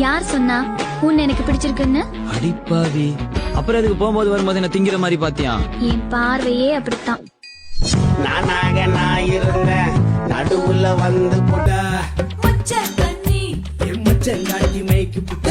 யார் சொன்னா உன்னை எனக்கு பிடிச்சிருக்குன்னு? அடிப்பாவி, அப்புறம் அதுக்கு போகும்போது வரும்போது என்ன திங்கிற மாதிரி பாத்தியா? என் பார்வையே அப்படித்தான். நானாக நான் இருந்தேன், நடுவுல வந்து புட்ட மச்ச தண்ணி மச்சங்காட்டி மேய்க்கு புட்ட